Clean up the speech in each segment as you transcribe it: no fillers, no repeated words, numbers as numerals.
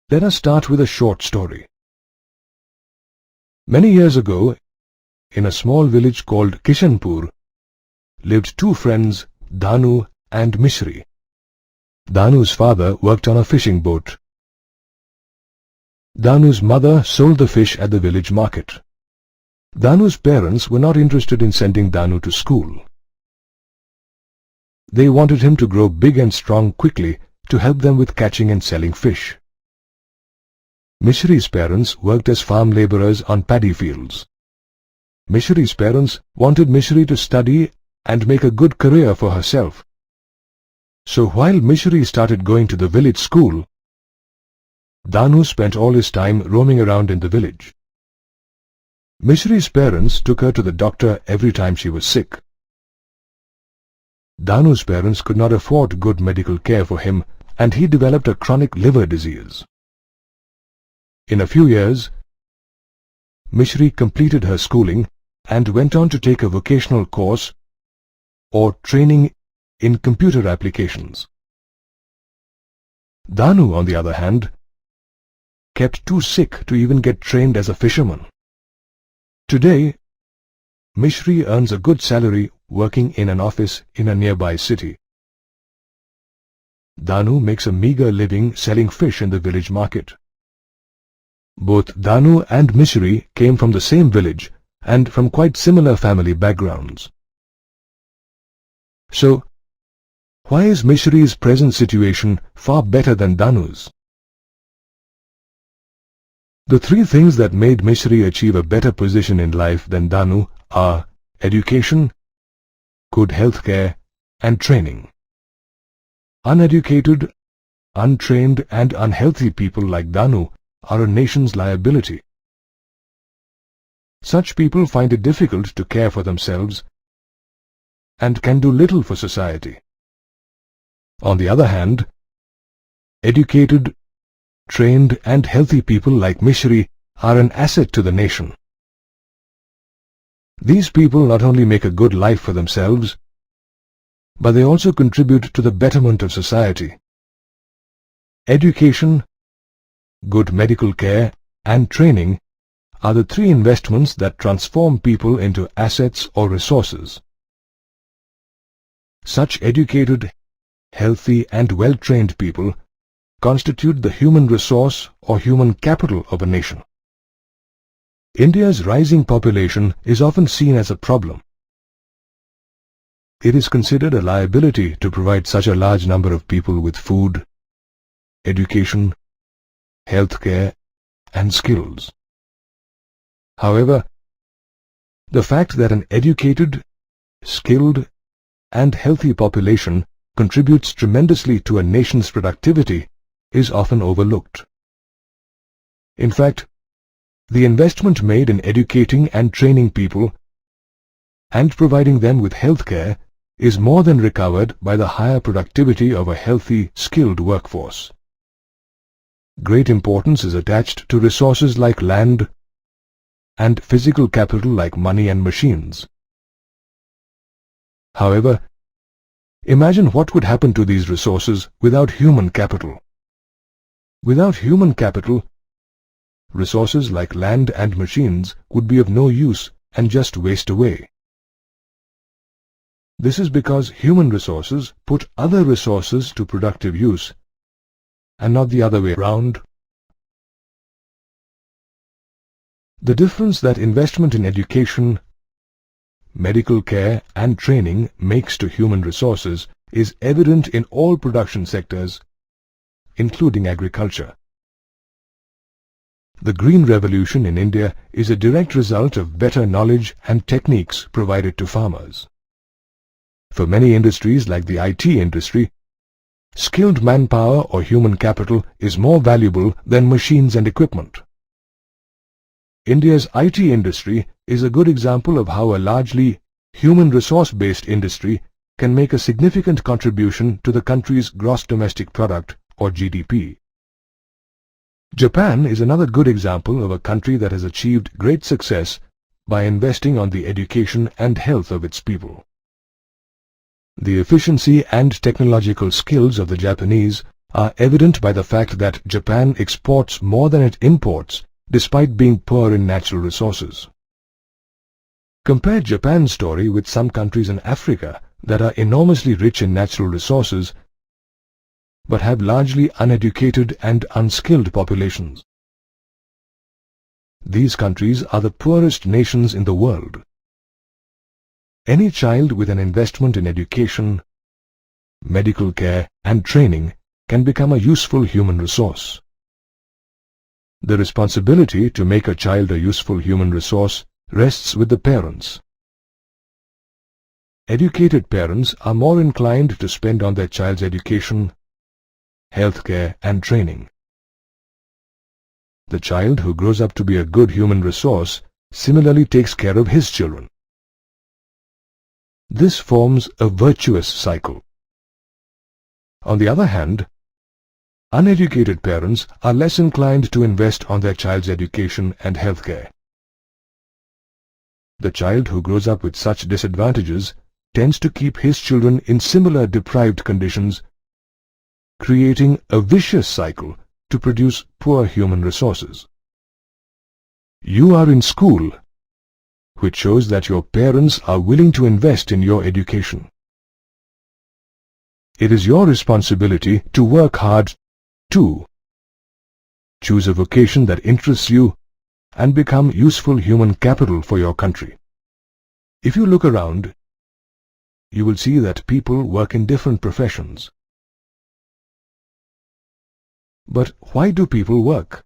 Let us start with a short story. Many years ago, in a small village called Kishanpur, lived two friends, Danu and Mishri. Danu's father worked on a fishing boat. Danu's mother sold the fish at the village market. Danu's parents were not interested in sending Danu to school. They wanted him to grow big and strong quickly to help them with catching and selling fish. Mishri's parents worked as farm laborers on paddy fields. Mishri's parents wanted Mishri to study and make a good career for herself. So while Mishri started going to the village school, Danu spent all his time roaming around in the village. Mishri's parents took her to the doctor every time she was sick. Danu's parents could not afford good medical care for him, and he developed a chronic liver disease. In a few years, Mishri completed her schooling and went on to take a vocational course or training in computer applications. Danu, on the other hand, kept too sick to even get trained as a fisherman. Today, Mishri earns a good salary working in an office in a nearby city. Danu makes a meager living selling fish in the village market. Both Danu and Mishri came from the same village and from quite similar family backgrounds. So, why is Mishri's present situation far better than Danu's? The three things that made Mishri achieve a better position in life than Danu are education, good health care, and training. Uneducated, untrained, and unhealthy people like Danu are a nation's liability. Such people find it difficult to care for themselves and can do little for society. On the other hand, educated, trained, and healthy people like Mishri are an asset to the nation. These people not only make a good life for themselves, but they also contribute to the betterment of society. Education, good medical care, and training are the three investments that transform people into assets or resources. Such educated, healthy, and well-trained people constitute the human resource or human capital of a nation. India's rising population is often seen as a problem. It is considered a liability to provide such a large number of people with food, education, health care, and skills. However, the fact that an educated, skilled, and healthy population contributes tremendously to a nation's productivity is often overlooked. In fact, the investment made in educating and training people and providing them with health care is more than recovered by the higher productivity of a healthy, skilled workforce. Great importance is attached to resources like land and physical capital like money and machines. However, imagine what would happen to these resources without human capital. Without human capital, resources like land and machines would be of no use and just waste away. This is because human resources put other resources to productive use and not the other way around. The difference that investment in education, medical care, and training makes to human resources is evident in all production sectors, including agriculture. The Green Revolution in India is a direct result of better knowledge and techniques provided to farmers. For many industries like the IT industry, skilled manpower or human capital is more valuable than machines and equipment. India's IT industry is a good example of how a largely human resource-based industry can make a significant contribution to the country's gross domestic product or GDP. Japan is another good example of a country that has achieved great success by investing on the education and health of its people. The efficiency and technological skills of the Japanese are evident by the fact that Japan exports more than it imports despite being poor in natural resources. Compare Japan's story with some countries in Africa that are enormously rich in natural resources but have largely uneducated and unskilled populations. These countries are the poorest nations in the world. Any child with an investment in education, medical care and training can become a useful human resource. The responsibility to make a child a useful human resource rests with the parents. Educated parents are more inclined to spend on their child's education, healthcare and training. The child who grows up to be a good human resource similarly takes care of his children. This forms a virtuous cycle. On the other hand, uneducated parents are less inclined to invest on their child's education and healthcare. The child who grows up with such disadvantages tends to keep his children in similar deprived conditions, creating a vicious cycle to produce poor human resources. You are in school, which shows that your parents are willing to invest in your education. It is your responsibility to work hard too. Choose a vocation that interests you and become useful human capital for your country. If you look around, you will see that people work in different professions. But why do people work?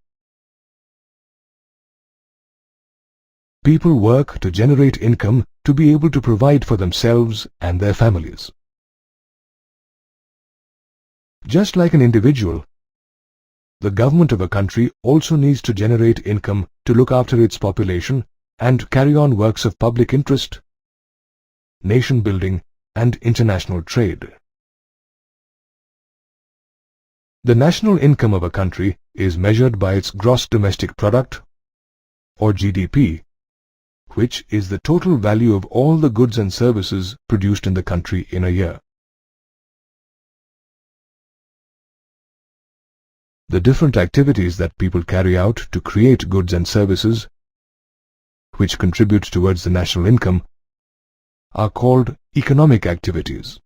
People work to generate income to be able to provide for themselves and their families. Just like an individual, the government of a country also needs to generate income to look after its population and carry on works of public interest, nation building and international trade. The national income of a country is measured by its gross domestic product, or GDP, which is the total value of all the goods and services produced in the country in a year. The different activities that people carry out to create goods and services, which contribute towards the national income, are called economic activities.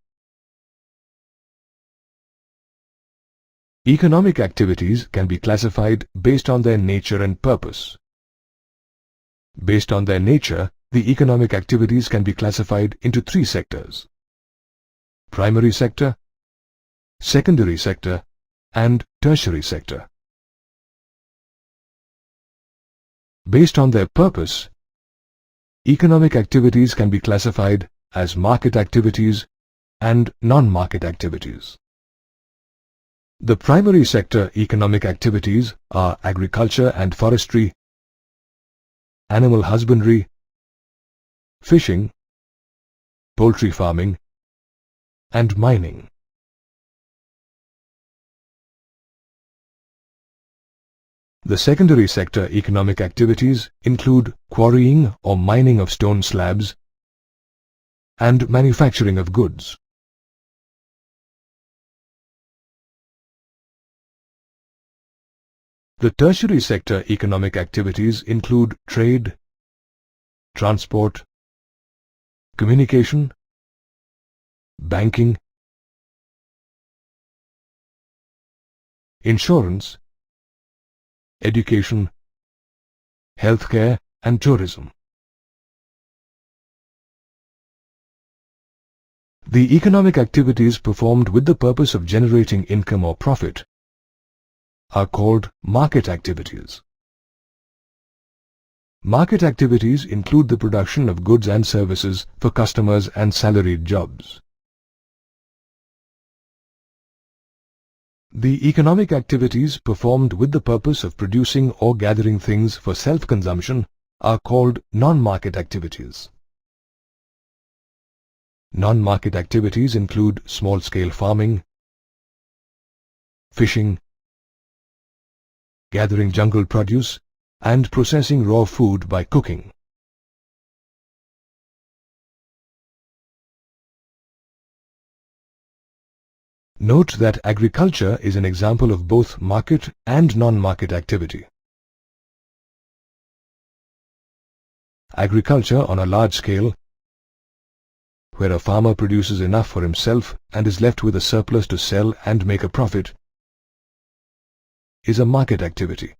Economic activities can be classified based on their nature and purpose. Based on their nature, the economic activities can be classified into three sectors: primary sector, secondary sector, and tertiary sector. Based on their purpose, economic activities can be classified as market activities and non-market activities. The primary sector economic activities are agriculture and forestry, animal husbandry, fishing, poultry farming, and mining. The secondary sector economic activities include quarrying or mining of stone slabs and manufacturing of goods. The tertiary sector economic activities include trade, transport, communication, banking, insurance, education, healthcare, and tourism. The economic activities performed with the purpose of generating income or profit are called market activities. Market activities include the production of goods and services for customers and salaried jobs. The economic activities performed with the purpose of producing or gathering things for self-consumption are called non-market activities. Non-market activities include small-scale farming, fishing, gathering jungle produce, and processing raw food by cooking. Note that agriculture is an example of both market and non-market activity. Agriculture on a large scale, where a farmer produces enough for himself and is left with a surplus to sell and make a profit, is a market activity.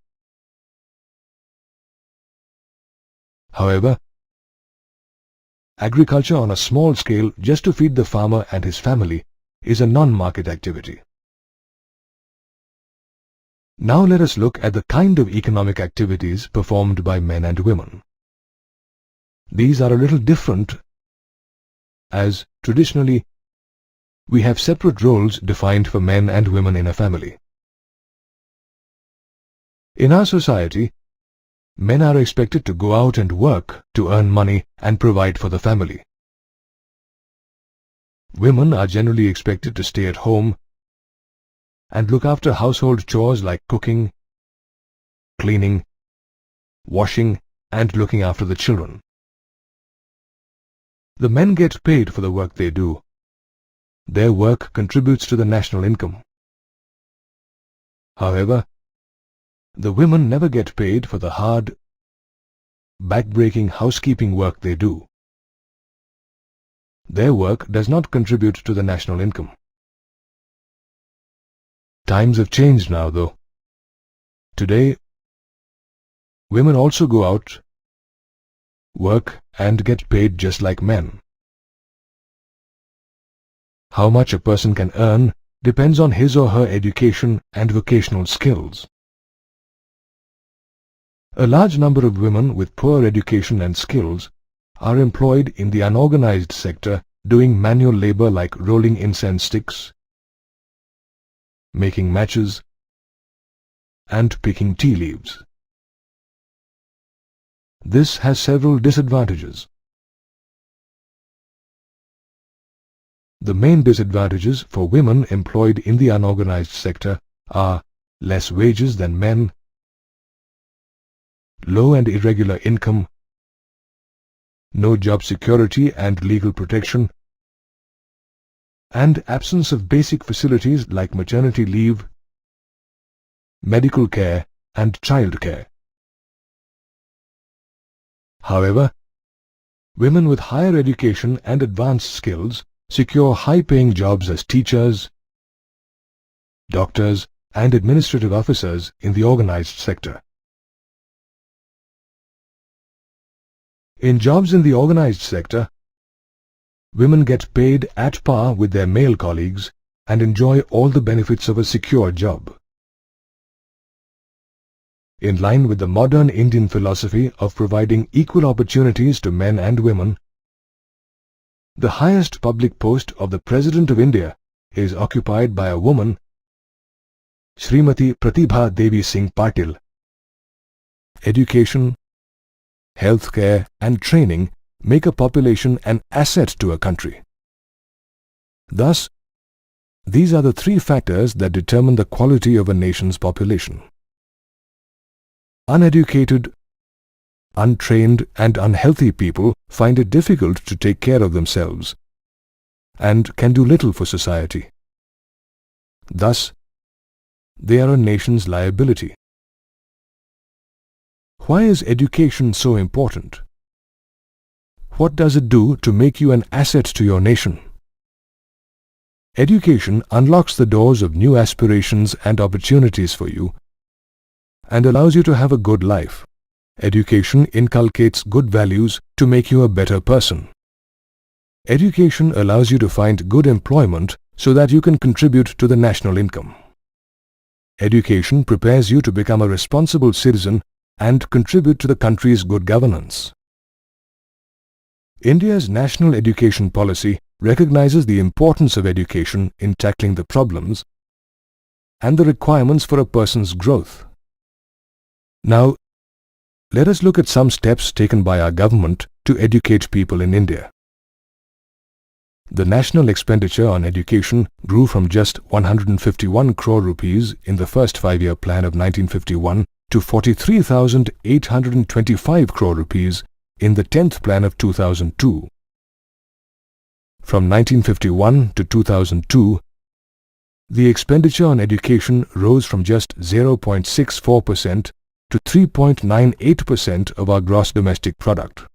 However, agriculture on a small scale just to feed the farmer and his family is a non-market activity. Now let us look at the kind of economic activities performed by men and women. These are a little different, as traditionally we have separate roles defined for men and women in a family. In our society, men are expected to go out and work to earn money and provide for the family. Women are generally expected to stay at home and look after household chores like cooking, cleaning, washing, and looking after the children. The men get paid for the work they do. Their work contributes to the national income. However, the women never get paid for the hard, back-breaking housekeeping work they do. Their work does not contribute to the national income. Times have changed now, though. Today, women also go out, work, and get paid just like men. How much a person can earn depends on his or her education and vocational skills. A large number of women with poor education and skills are employed in the unorganized sector doing manual labor like rolling incense sticks, making matches, and picking tea leaves. This has several disadvantages. The main disadvantages for women employed in the unorganized sector are less wages than men, low and irregular income, no job security and legal protection, and absence of basic facilities like maternity leave, medical care, and child care. However, women with higher education and advanced skills secure high-paying jobs as teachers, doctors, and administrative officers in the organized sector. In jobs in the organized sector, women get paid at par with their male colleagues and enjoy all the benefits of a secure job. In line with the modern Indian philosophy of providing equal opportunities to men and women, the highest public post of the President of India is occupied by a woman, Srimati Pratibha Devi Singh Patil. Education, healthcare, and training make a population an asset to a country. Thus, these are the three factors that determine the quality of a nation's population. Uneducated, untrained, and unhealthy people find it difficult to take care of themselves and can do little for society. Thus, they are a nation's liability. Why is education so important? What does it do to make you an asset to your nation? Education unlocks the doors of new aspirations and opportunities for you and allows you to have a good life. Education inculcates good values to make you a better person. Education allows you to find good employment so that you can contribute to the national income. Education prepares you to become a responsible citizen and contribute to the country's good governance. India's national education policy recognizes the importance of education in tackling the problems and the requirements for a person's growth. Now, let us look at some steps taken by our government to educate people in India. The national expenditure on education grew from just 151 crore rupees in the first 5-year plan of 1951 to 43,825 crore rupees in the 10th plan of 2002. From 1951 to 2002, the expenditure on education rose from just 0.64% to 3.98% of our gross domestic product.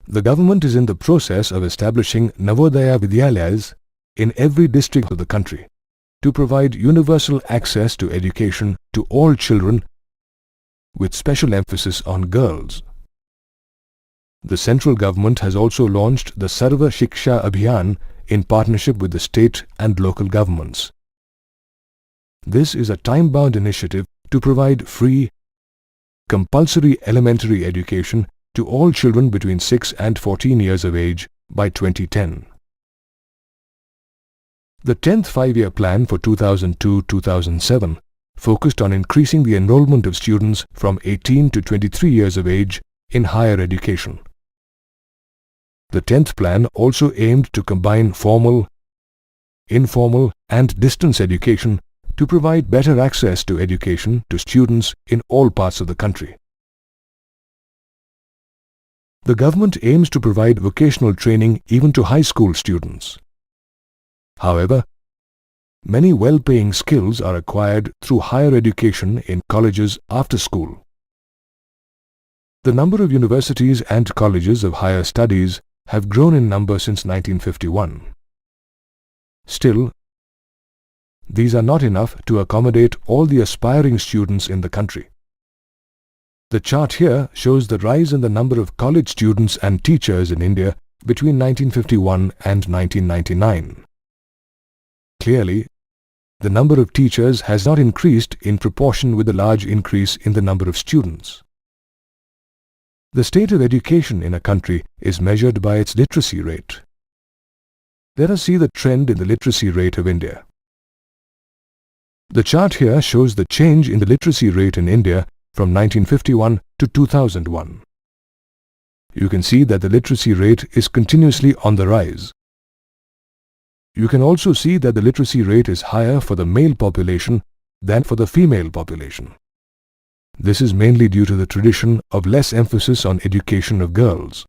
The government is in the process of establishing Navodaya Vidyalayas in every district of the country to provide universal access to education to all children, with special emphasis on girls. The central government has also launched the Sarva Shiksha Abhiyan in partnership with the state and local governments. This is a time-bound initiative to provide free, compulsory elementary education to all children between 6 and 14 years of age by 2010. The 10th Five-Year Plan for 2002-2007 focused on increasing the enrollment of students from 18 to 23 years of age in higher education. The 10th Plan also aimed to combine formal, informal and distance education to provide better access to education to students in all parts of the country. The government aims to provide vocational training even to high school students. However, many well-paying skills are acquired through higher education in colleges after school. The number of universities and colleges of higher studies have grown in number since 1951. Still, these are not enough to accommodate all the aspiring students in the country. The chart here shows the rise in the number of college students and teachers in India between 1951 and 1999. Clearly, the number of teachers has not increased in proportion with the large increase in the number of students. The state of education in a country is measured by its literacy rate. Let us see the trend in the literacy rate of India. The chart here shows the change in the literacy rate in India from 1951 to 2001. You can see that the literacy rate is continuously on the rise. You can also see that the literacy rate is higher for the male population than for the female population. This is mainly due to the tradition of less emphasis on education of girls.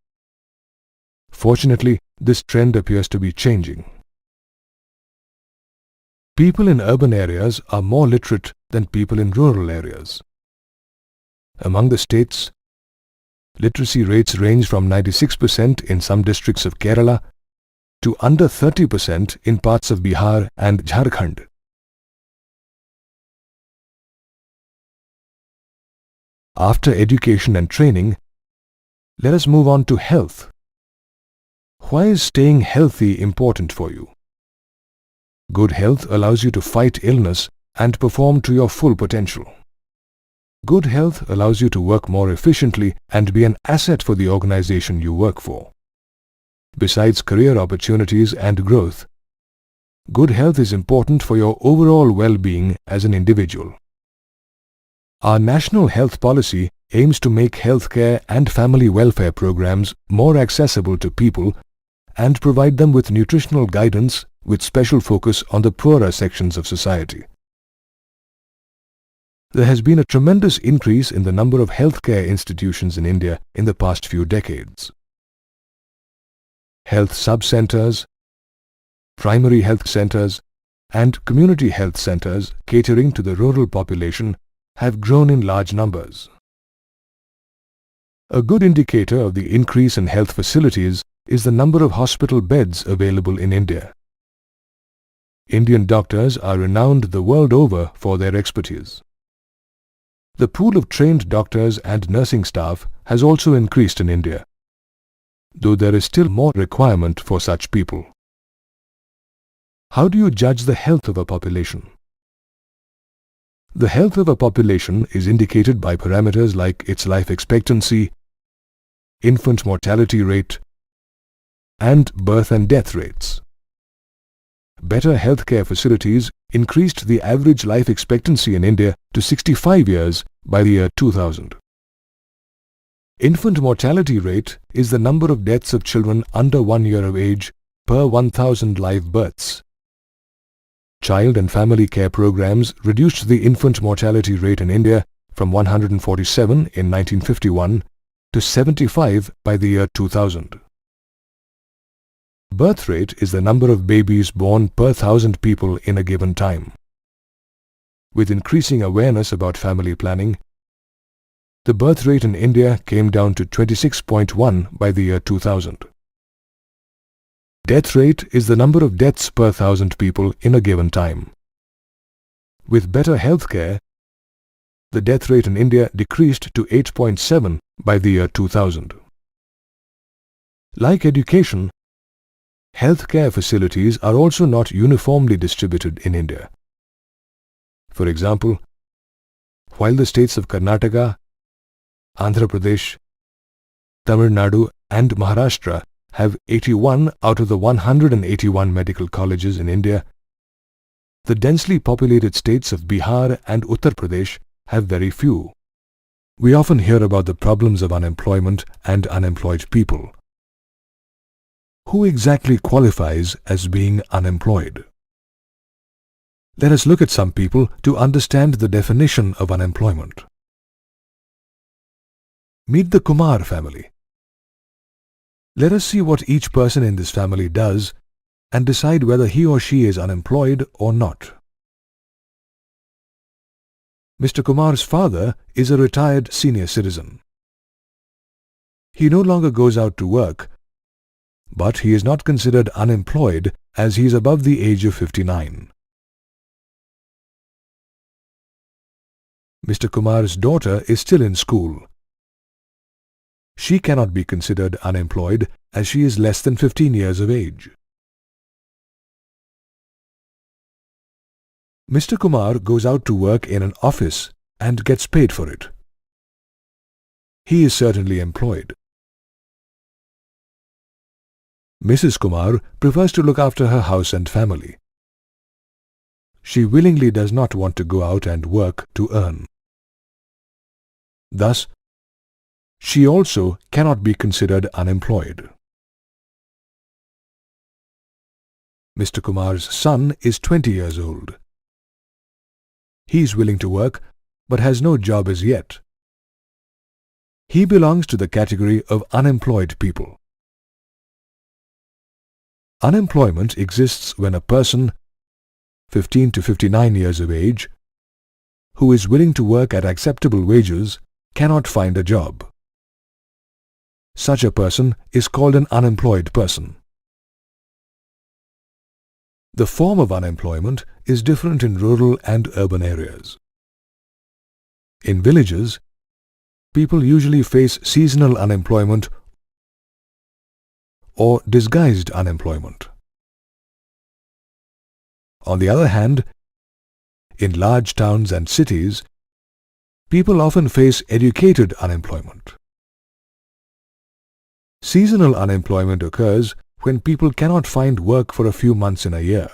Fortunately, this trend appears to be changing. People in urban areas are more literate than people in rural areas. Among the states, literacy rates range from 96% in some districts of Kerala to under 30% in parts of Bihar and Jharkhand. After education and training, let us move on to health. Why is staying healthy important for you? Good health allows you to fight illness and perform to your full potential. Good health allows you to work more efficiently and be an asset for the organization you work for. Besides career opportunities and growth, good health is important for your overall well-being as an individual. Our national health policy aims to make healthcare and family welfare programs more accessible to people and provide them with nutritional guidance with special focus on the poorer sections of society. There has been a tremendous increase in the number of healthcare institutions in India in the past few decades. Health sub-centers, primary health centers, and community health centers catering to the rural population have grown in large numbers. A good indicator of the increase in health facilities is the number of hospital beds available in India. Indian doctors are renowned the world over for their expertise. The pool of trained doctors and nursing staff has also increased in India, though there is still more requirement for such people. How do you judge the health of a population? The health of a population is indicated by parameters like its life expectancy, infant mortality rate, and birth and death rates. Better healthcare facilities increased the average life expectancy in India to 65 years by the year 2000. Infant mortality rate is the number of deaths of children under 1 year of age per 1,000 live births. Child and family care programs reduced the infant mortality rate in India from 147 in 1951 to 75 by the year 2000. Birth rate is the number of babies born per 1,000 people in a given time. With increasing awareness about family planning, the birth rate in India came down to 26.1 by the year 2000. Death rate is the number of deaths per 1,000 people in a given time. With better healthcare, the death rate in India decreased to 8.7 by the year 2000. Like education, healthcare facilities are also not uniformly distributed in India. For example, while the states of Karnataka, Andhra Pradesh, Tamil Nadu and Maharashtra have 81 out of the 181 medical colleges in India, the densely populated states of Bihar and Uttar Pradesh have very few. We often hear about the problems of unemployment and unemployed people. Who exactly qualifies as being unemployed? Let us look at some people to understand the definition of unemployment. Meet the Kumar family. Let us see what each person in this family does and decide whether he or she is unemployed or not. Mr. Kumar's father is a retired senior citizen. He no longer goes out to work, but he is not considered unemployed as he is above the age of 59. Mr. Kumar's daughter is still in school. She cannot be considered unemployed as she is less than 15 years of age. Mr. Kumar goes out to work in an office and gets paid for it. He is certainly employed. Mrs. Kumar prefers to look after her house and family. She willingly does not want to go out and work to earn. Thus, she also cannot be considered unemployed. Mr. Kumar's son is 20 years old. He is willing to work but has no job as yet. He belongs to the category of unemployed people. Unemployment exists when a person, 15 to 59 years of age, who is willing to work at acceptable wages, cannot find a job. Such a person is called an unemployed person. The form of unemployment is different in rural and urban areas. In villages, people usually face seasonal unemployment or disguised unemployment. On the other hand, in large towns and cities, people often face educated unemployment. Seasonal unemployment occurs when people cannot find work for a few months in a year.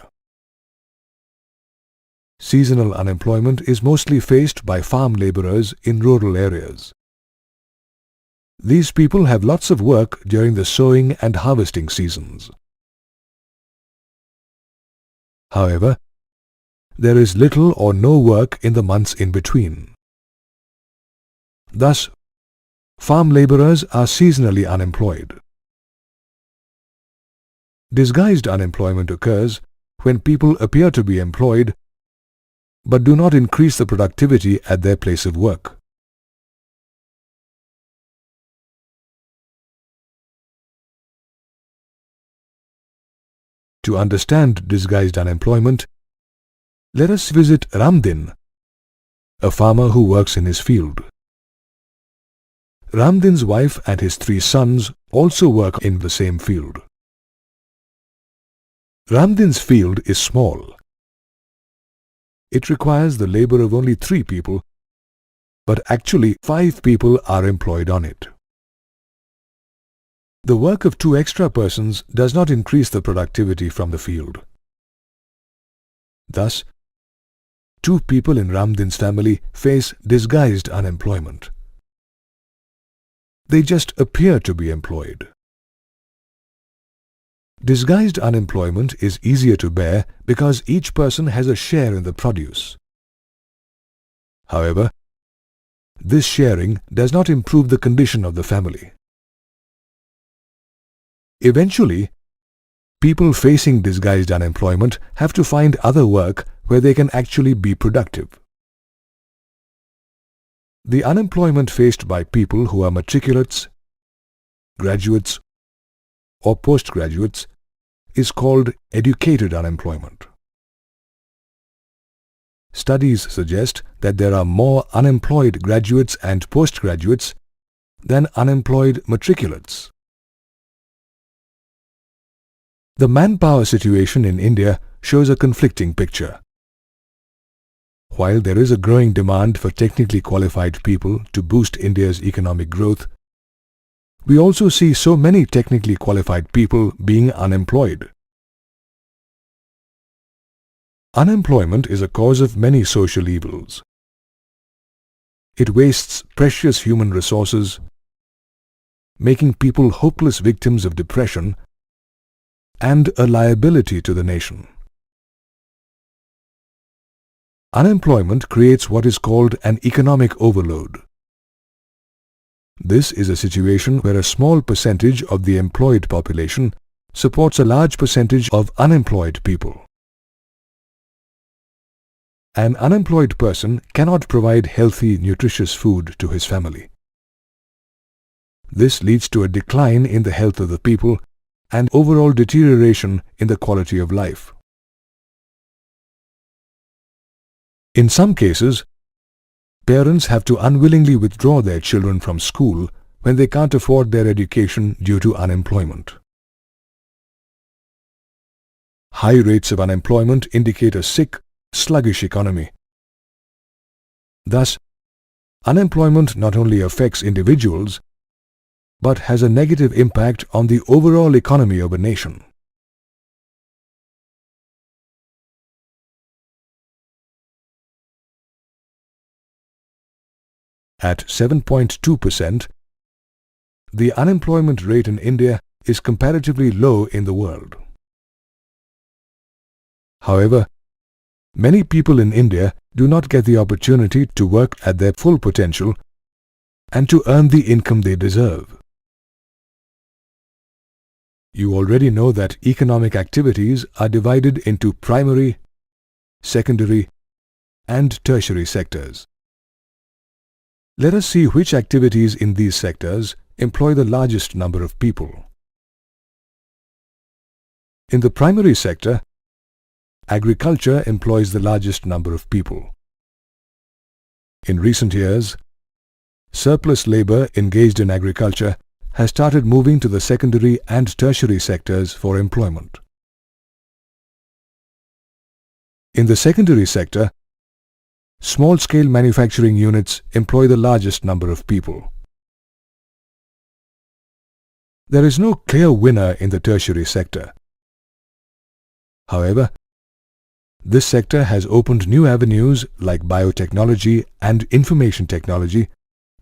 Seasonal unemployment is mostly faced by farm laborers in rural areas. These people have lots of work during the sowing and harvesting seasons. However, there is little or no work in the months in between. Thus, farm laborers are seasonally unemployed. Disguised unemployment occurs when people appear to be employed but do not increase the productivity at their place of work. To understand disguised unemployment, let us visit Ramdin, a farmer who works in his field. Ramdin's wife and his 3 sons also work in the same field. Ramdin's field is small. It requires the labor of only 3 people, but actually 5 people are employed on it. The work of 2 extra persons does not increase the productivity from the field. Thus, 2 people in Ramdin's family face disguised unemployment. They just appear to be employed. Disguised unemployment is easier to bear because each person has a share in the produce. However, this sharing does not improve the condition of the family. Eventually, people facing disguised unemployment have to find other work where they can actually be productive. The unemployment faced by people who are matriculates, graduates, or postgraduates is called educated unemployment. Studies suggest that there are more unemployed graduates and postgraduates than unemployed matriculates. The manpower situation in India shows a conflicting picture. While there is a growing demand for technically qualified people to boost India's economic growth, we also see so many technically qualified people being unemployed. Unemployment is a cause of many social evils. It wastes precious human resources, making people hopeless victims of depression and a liability to the nation. Unemployment creates what is called an economic overload. This is a situation where a small percentage of the employed population supports a large percentage of unemployed people. An unemployed person cannot provide healthy, nutritious food to his family. This leads to a decline in the health of the people and overall deterioration in the quality of life. In some cases, parents have to unwillingly withdraw their children from school when they can't afford their education due to unemployment. High rates of unemployment indicate a sick, sluggish economy. Thus, unemployment not only affects individuals, but has a negative impact on the overall economy of a nation. At 7.2%, the unemployment rate in India is comparatively low in the world. However, many people in India do not get the opportunity to work at their full potential and to earn the income they deserve. You already know that economic activities are divided into primary, secondary, and tertiary sectors. Let us see which activities in these sectors employ the largest number of people. In the primary sector, agriculture employs the largest number of people. In recent years, surplus labor engaged in agriculture has started moving to the secondary and tertiary sectors for employment. In the secondary sector, small-scale manufacturing units employ the largest number of people. There is no clear winner in the tertiary sector. However, this sector has opened new avenues like biotechnology and information technology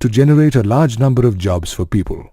to generate a large number of jobs for people.